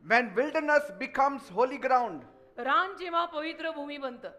When wilderness becomes holy ground, रान जेव्हा पवित्र भूमी बनतं,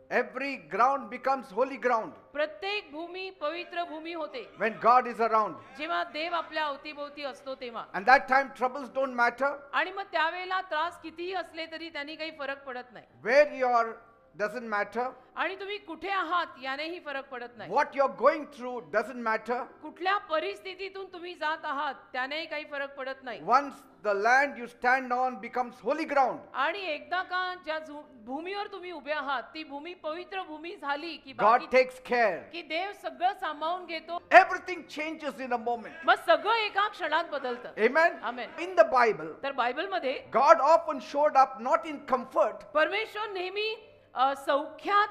every ground becomes holy ground प्रत्येक भूमी पवित्र भूमी होते when God is around. जेव्हा देव आपल्या अवतीभोवती असतो तेव्हा. And that time troubles don't matter. आणि मग त्यावेळेला त्रास कितीही असले तरी त्यांनी काही फरक पडत नाही. Where you are doesn't matter. आणि तुम्ही कुठे आहात यानेही फरक पडत नाही. What you're going through doesn't matter. कुठल्या परिस्थितीतून तुम्ही जात आहात त्यानेही काही फरक पडत नाही. Once the land you stand on becomes holy ground, आणि एकदा का ज्या भूमीवर तुम्ही उभे आहात ती भूमी पवित्र भूमी झाली की God takes care. की देव सगळं सांभाळून घेतो. Everything changes in a moment. मग सगळं एका क्षणात बदलतं. Amen. Amen. In the Bible, तर बायबल मध्ये God often showed up not in comfort, परमेश्वर नेहमी सौख्यात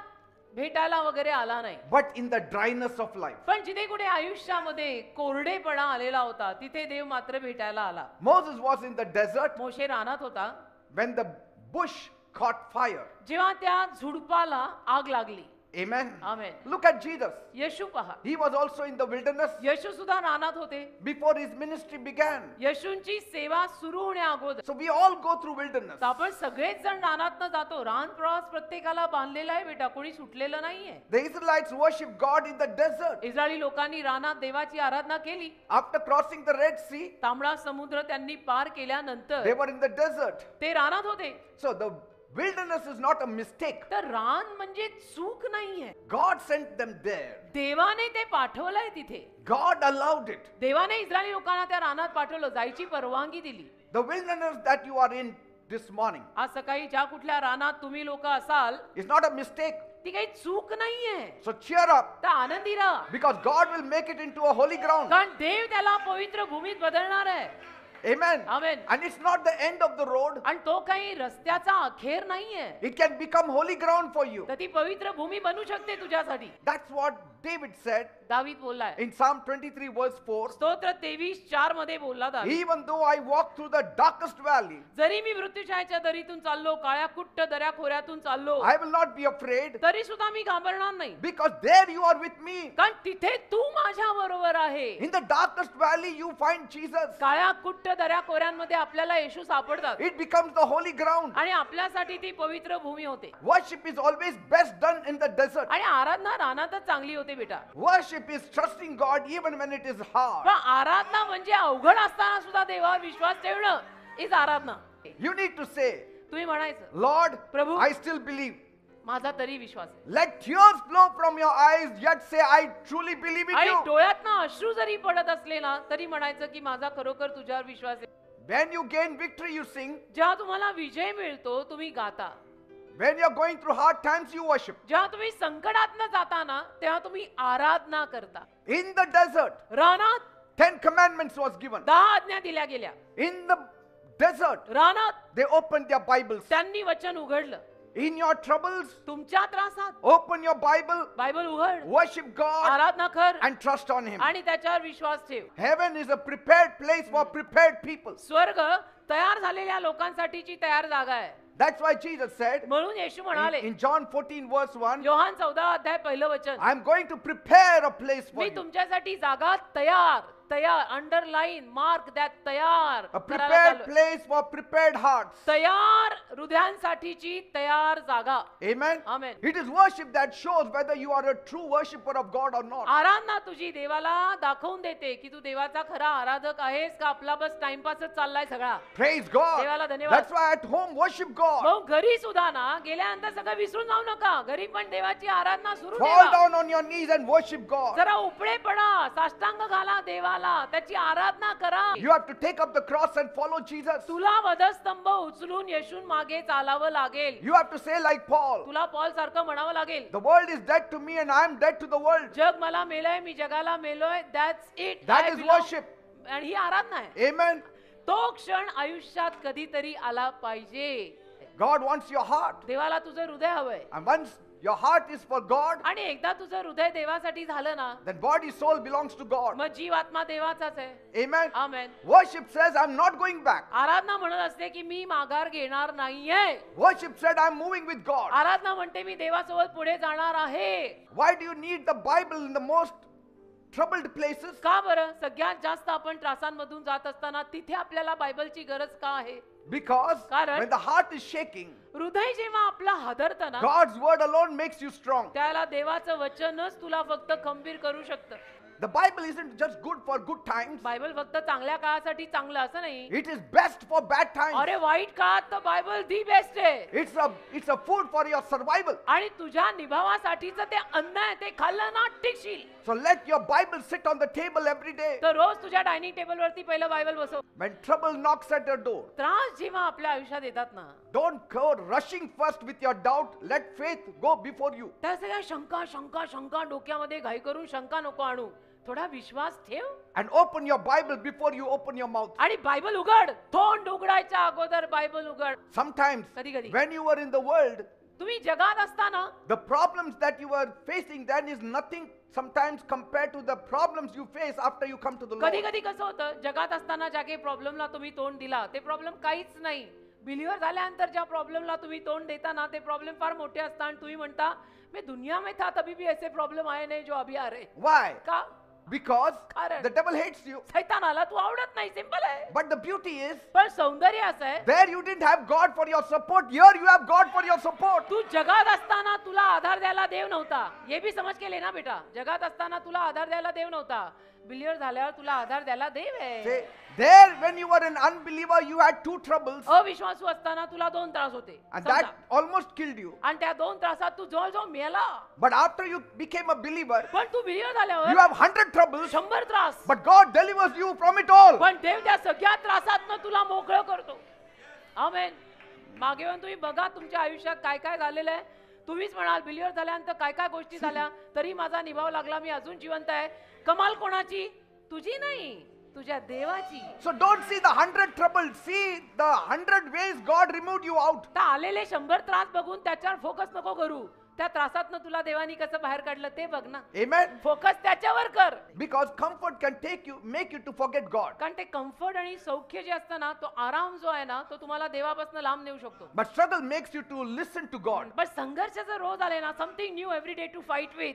भेटायला वगैरे आला नाही, but in the dryness of life. पण जिथे कुठे आयुष्यामध्ये कोरडेपणा आलेला होता तिथे देव मात्र भेटायला आला. Moses was in the desert मोशे रानात होता when the bush caught fire. जेव्हा त्या झुडपाला आग लागली. Amen. Amen. Look at Jesus. येशू पहा, He was also in the wilderness येशू सुद्धा रानात होते before his ministry began. येशूंची सेवा सुरू होण्या अगोदर. So we all go through wilderness. तर आपण सगळेच जण रानातनं जातो. रान प्रवास प्रत्येकाला बांधलेला आहे बेटा, कोणी सुटलेलं नाहीये. The Israelites worshiped God in the desert. Israeli लोकांनी रानात देवाची आराधना केली. After crossing the Red Sea, तांबडा समुद्र त्यांनी पार केल्यानंतर they were in the desert. ते रानात होते. So the wilderness is not a mistake. तर रान म्हणजे चूक नाहीये. God sent them there. देवाने ते पाठवलंय तिथे. God allowed it. देवाने इस्रायली लोकांना त्या रानात पाठवलं, जायची परवानगी दिली. The wilderness that you are in this morning आज सकाळी ज्या कुठल्या रानात तुम्ही लोक असाल is not a mistake. ती काही चूक नाहीये. So cheer up, तर आनंदी राहा, because God will make it into a holy ground. कारण देव त्याला पवित्र भूमीत बदलणार आहे. Amen. Amen. And it's not the end of the road. आणि तो काही रस्त्याचा अखेर नाहीये. It can become holy ground for you. तर ती पवित्र भूमी बनू शकते तुझ्यासाठी. That's what David said दावीद बोललाय in Psalm 23 verse 4. स्तोत्र 23:4 मध्ये बोलला दावीद, Even though I walk through the darkest valley, जरी मी मृत्यूछायेच्या दरीतून चाललो, काळ्या कुट्ट दऱ्या खोऱ्यातून चाललो, I will not be afraid, तरी सुद्धा मी घाबरणार नाही, because there you are with me. कारण तिथे तू माझ्या बरोबर आहे. In the darkest valley you find Jesus. काळ्या कुट्ट दऱ्या खोऱ्यांमध्ये आपल्याला येशू सापडतात It becomes the holy ground. आणि आपल्यासाठी ती पवित्र भूमी होते. Worship is always best done in the desert. आणि आराधना रानातच चांगली होते बेटा. Worship is trusting God even when it is hard. पण आराधना म्हणजे अवघड असताना सुद्धा देवावर विश्वास ठेवणं is Aradhana. You need to say, तुम्ही म्हणायचं, Lord, Prabhu, I still believe. माझा तरी विश्वास आहे. Let tears flow from your eyes, yet say, I truly believe in आणि you. डोळ्यातनं अश्रू जरी पडत असले ना तरी म्हणायचं की माझा खरोखर तुझ्यावर विश्वास आहे. When you gain victory, you sing. जेव्हा तुम्हाला विजय मिळतो तुम्ही गाता. When you're going through hard times, you worship. जेव्हा तुम्ही संकटातनं जाता ना तेव्हा तुम्ही आराधना करता. In the desert, रानात 10 commandments was given. 10 आज्ञा दिल्या गेल्या. In the desert, रानात they opened their Bibles. त्यांनी वचन उघडलं. In your troubles, तुमच्या त्रासात open your Bible, बायबल उघड, worship God, आराधना कर and trust on Him. आणि त्याच्यावर विश्वास ठेव. Heaven is a prepared place for prepared people. स्वर्ग तयार झालेल्या लोकांसाठीची तयार जागा आहे. That's why Jesus said म्हणून येशू म्हणाले in John 14 verse 1, योहान 14 अध्याय पहिलं वचन, I'm going to prepare a place for me you. तुमच्यासाठी जागा तयार अंडरलाईन मार्क दॅट तयार A prepared place for prepared hearts. तयार हृदयांसाठीची तयार जागा. Amen. Amen. It is worship that shows whether you are a true worshipper of God or not. आराधना तुझी देवाला दाखवून देते की तू देवाचा खरा आराधक आहेस का आपला बस टाइमपासच चाललाय सगळा. Praise God. देवाला धन्यवाद. That's why at home worship God. मग घरी सुद्धा ना गेल्यानंतर सगळं विसरून जाऊ नका. घरी पण देवाची आराधना सुरू Fall ठेवा. down on your knees and worship God. जरा उपळे पडा, साष्टांग घाला देवाला, त्याची आराधना करा. You have to take up the cross and follow Jesus. तुला वधस्तंभ उचलून येशून मागे चालावं लागेल. You have to say like Paul, तुला पॉल सारखं म्हणावं लागेल, the world is dead to me and I am dead to the world. जग मला मेलय, मी जगाला मेलोय. That's it. That is worship. आणि ही आराधना आहे. Amen. तो क्षण आयुष्यात कधीतरी आला पाहिजे. God wants your heart. देवाला तुझं हृदय हवंय. And once your heart is for God, आणि एकदा तुझं हृदय देवासाठी झालं ना, then body, soul belongs to God. मग जीव आत्मा देवाचाच आहे. Amen. Amen. Worship says, I'm not going back. आराधना म्हणत असते की मी माघार घेणार नाहीये. Worship said, I'm moving with God. आराधना म्हणते मी देवासोबत पुढे जाणार आहे. Why do you need the Bible in the most troubled places? का बरं? सगळ्यात जास्त आपण त्रासांमधून जात असताना तिथे आपल्याला बायबलची गरज का आहे? Because कारण when the heart is shaking, हृदय जेव्हा आपला हादरतं ना, God's word alone makes you strong. त्याला देवाचं वचनच तुला फक्त खंबीर करू शकतं. The Bible isn't just good for good times. Bible फक्त चांगल्या काळासाठी चांगलं असं नाही. It is best for bad times. अरे वाईट काळात तर बायबल दी बेस्ट आहे. It's a food for your survival. आणि तुझ्या निभावासाठीचं ते अन्न आहे, ते खाल्लं ना टिकशील. So let your Bible sit on the table every day. तर रोज तुझ्या डायनिंग टेबल वरती पहिलं बायबल बसव. When trouble knocks at your door, त्रास जेव्हा आपल्या आयुष्यात येतात ना, don't go rushing first with your doubt. Let faith go before you. त्या सगळ्या शंका शंका शंका डोक्यामध्ये घाई करून शंका नको आणू. थोडा विश्वास ठेव And open your Bible before you open your mouth. आणि बायबल उघड. तोंड उघडायच्या अगोदर बायबल उघड. Sometimes, कधी-कधी. when you were in the world, तुम्ही जगात असताना the problems that you were facing then is nothing sometimes compared to the problems you face after you come to the कधी Lord. कधी कसं होतं, जगात असताना ज्या काही प्रॉब्लेमला तुम्ही तोंड दिला ते प्रॉब्लेम काहीच नाही. बिलिव्हर झाल्यानंतर ज्या प्रॉब्लेमला तुम्ही तोंड देता ना, ते प्रॉब्लेम फार मोठे असतात आणि तुम्ही म्हणता मैं दुनिया में था तभी भी ऐसे प्रॉब्लेम आए नहीं जो अभी आ रहे. Why? का? Because कारण the devil hates you. सैतानाला तू आवडत नाही. सिंपल आहे. But the beauty is, पण सौंदर्य असं आहे, there you didn't have God for your support. Here you have God for your support. तू जगात असताना तुला आधार द्यायला देव नव्हता. हे बी समज केले ना बेटा. जगात असताना तुला आधार द्यायला देव नव्हता. बिलिव्हर झाल्यावर तुला आधार द्यायला देव आहे. Say, there when you were an unbeliever, you had two troubles. अविश्वासू असताना तुला 2 त्रास होते. And समजा. that almost killed you. आणि त्या 2 त्रासात तू जवळजवळ मेला. But after you became a believer, पण तू बिलिव्हर you झाल्यावर have 100 troubles. 100 त्रास. But God delivers you from it all. पण देव त्या सगळ्या त्रासातनं तुला मोकळं करतो. आमेन. मागे येऊन तुम्ही बघा तुमच्या आयुष्यात काय काय झालेलं आहे. तुम्हीच म्हणाल बिलिव्हर झाल्यानंतर काय काय गोष्टी झाल्या, तरी माझा निभाव लागला, मी अजून जिवंत आहे. कमाल कोणाची? तुझी नाही, तुझ्या देवाची. So don't see the 100 troubles. See the 100 ways God removed you out. तर आलेले 100 त्रास बघून त्याच्यावर फोकस नको करू. त्या त्रासातनं तुला देवानी कसं बाहेर काढलं ते बघ ना. Amen. फोकस त्याच्यावर कर. Because comfort can make you to forget God. कारण ते कम्फर्ट आणि सौख्य जे असतं ना, तो आराम जो आहे ना, तो तुम्हाला देवापासून लांब नेऊ शकतो. But struggle makes you to listen to God. पण संघर्ष जर रोज आले ना, something new every day to fight with,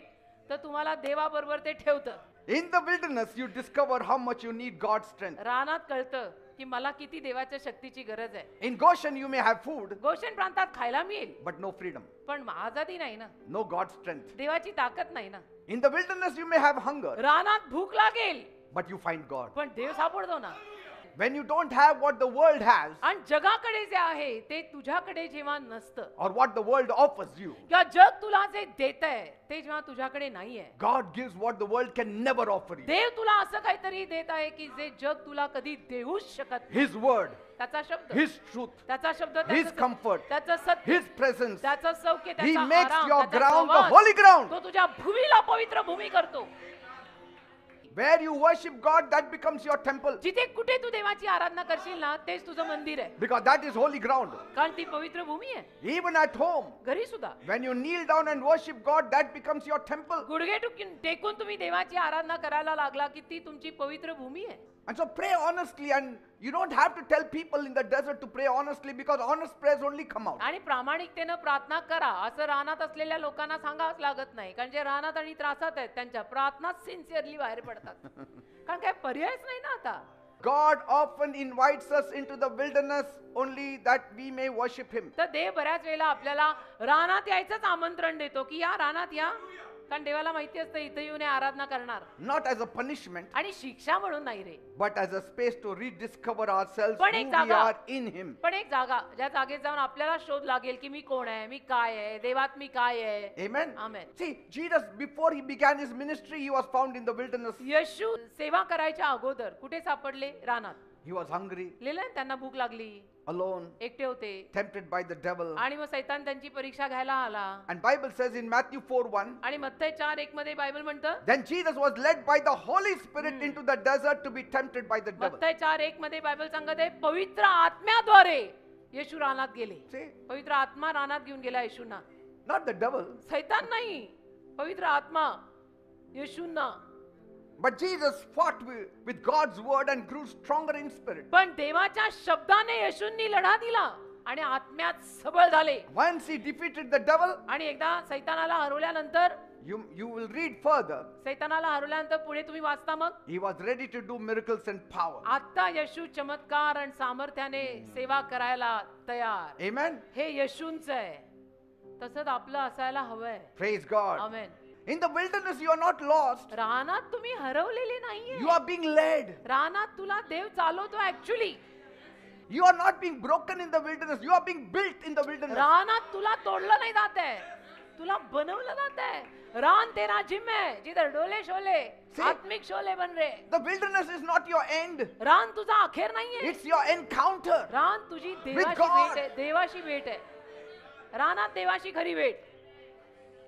तर तुम्हाला देवाबरोबर ते ठेवतं. In the wilderness, you discover how much you need God's strength. रानात कळतं की मला किती देवाच्या शक्तीची गरज आहे. In Goshen, you may have food, गोशेन प्रांतात खायला मिळेल, but no freedom, पण आजादी नाही ना, no God's strength. देवाची ताकद नाही ना. In the wilderness, you may have hunger, रानात भूक लागेल, but you find God. पण देव सापडतो ना. When you don't have what the world has, आणि जगाकडे जे आहे ते तुझ्याकडे जेव्हा नसतं, or what the world offers you, किंवा जग तुला जे देत आहे ते जेव्हा तुझ्याकडे नाहीये, God gives what the world can never offer you. देव तुला असं काहीतरी देत आहे की जे जग तुला कधी देऊच शकत नाही. His word, त्याचा शब्द, His truth, त्याचा शब्द, His त्याचं comfort, त्याचं सत्य, His presence. त्याचं सौख्य, He त्याचा makes आराम, your त्याचा ground the संवाद, holy ground. तो तुझ्या भूमीला पवित्र भूमी करतो. Where you worship God, that becomes your temple. जिथे कुठे तू देवाची आराधना करशील ना, तेच तुझं मंदिर आहे. Because that is holy ground. कारण ती पवित्र भूमी आहे. Even at home, घरी सुद्धा when you kneel down and worship God, that becomes your temple. गुडघे टेकून तुम्ही देवाची आराधना करायला लागला की ती तुमची पवित्र भूमी आहे. And so pray honestly, and you don't have to tell people in the desert to pray honestly, because honest prayers only come out. आणि प्रामाणिकतेनं प्रार्थना करा असं रानात असलेल्या लोकांना सांगावंच लागत नाही. कारण जे रानात आणि त्रासात आहेत त्यांच्या प्रार्थना सिन्सिअरली बाहेर पडतात. कारण काय पर्यायच नाही ना आता. God often invites us into the wilderness only that we may worship Him. तर देव बऱ्याच वेळेला आपल्याला रानात यायचंच आमंत्रण देतो की या रानात या. कारण देवाला माहिती असतं इथे येऊन आराधना करणार. Not as a punishment, आणि शिक्षा म्हणून नाही रे, but as a space to rediscover ourselves, पण who एक we जागा. are in Him. पण एक जागा, ज्या जागेत जाऊन आपल्याला शोध लागेल की मी कोण आहे, मी काय आहे, देवात मी काय आहे. Amen. Amen. See, Jesus, before He began His ministry, He was found in the wilderness. येशू सेवा करायच्या अगोदर कुठे सापडले? रानात. He was hungry, लिहिलंय त्यांना भूक लागली, alone, एकटे होते, tempted by the devil. आणि मग सैतान त्यांची परीक्षा घ्यायला आला. And Bible says in Matthew 4:1, आणि मत्तई 4:1 मध्ये बायबल म्हणतं, then Jesus was led by the Holy Spirit into the desert to be tempted by the devil. मत्तई 4:1 मध्ये बायबल सांगत आहे पवित्र आत्म्याद्वारे येशू रानात गेले. See? पवित्र आत्मा रानात घेऊन गेला येशूंना. not the devil. सैतान नाही, पवित्र आत्मा येशूंना. But Jesus fought with God's word and grew stronger in spirit. पण देवाच्या शब्दाने येशूंनी लढा दिला आणि आत्म्यात सबळ झाले. Once he defeated the devil, आणि एकदा सैतानाला हरवल्यानंतर, you will read further, सैतानाला हरवल्यानंतर पुढे तुम्ही वाचता मग, he was ready to do miracles and power. आता येशू चमत्कार आणि सामर्थ्याने सेवा करायला तयार. Amen. हे येशूंचं आहे. तसंच आपलं असायला हवंय. Praise God. Amen. In the wilderness you are not lost. रानात तुम्ही हरवलेले नाहीये. You are being led. रानात तुला देव चालवतो actually. You are not being broken in the wilderness. You are being built in the wilderness. रानात तुला तोडलं नाही जात आहे, तुला बनवलं जात आहे. रान तेरा जिम है जिधर डोले शोले See? आत्मिक शोले बन रहे. The wilderness is not your end. रान तुझा अखेर नाहीये. It's your encounter. रान तुझी देवाची God. भेट आहे. देवाशी भेट आहे. रानात देवाशी खरी भेट.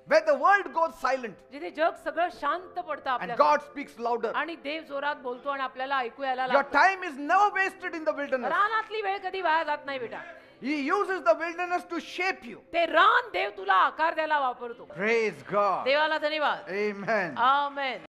Where the world goes silent जिथे जग सगळं शांत पडतं and आपल्या God speaks louder. आणि देव जोरात बोलतो आणि आपल्याला ऐकू यायला Your लागतं. time is never wasted in the wilderness. रानातली वेळ कधी वाया जात नाही बेटा. He uses the wilderness to shape you. ते रान देव तुला आकार द्यायला वापरतो. Praise God. देवाला धन्यवाद. Amen. आमेन.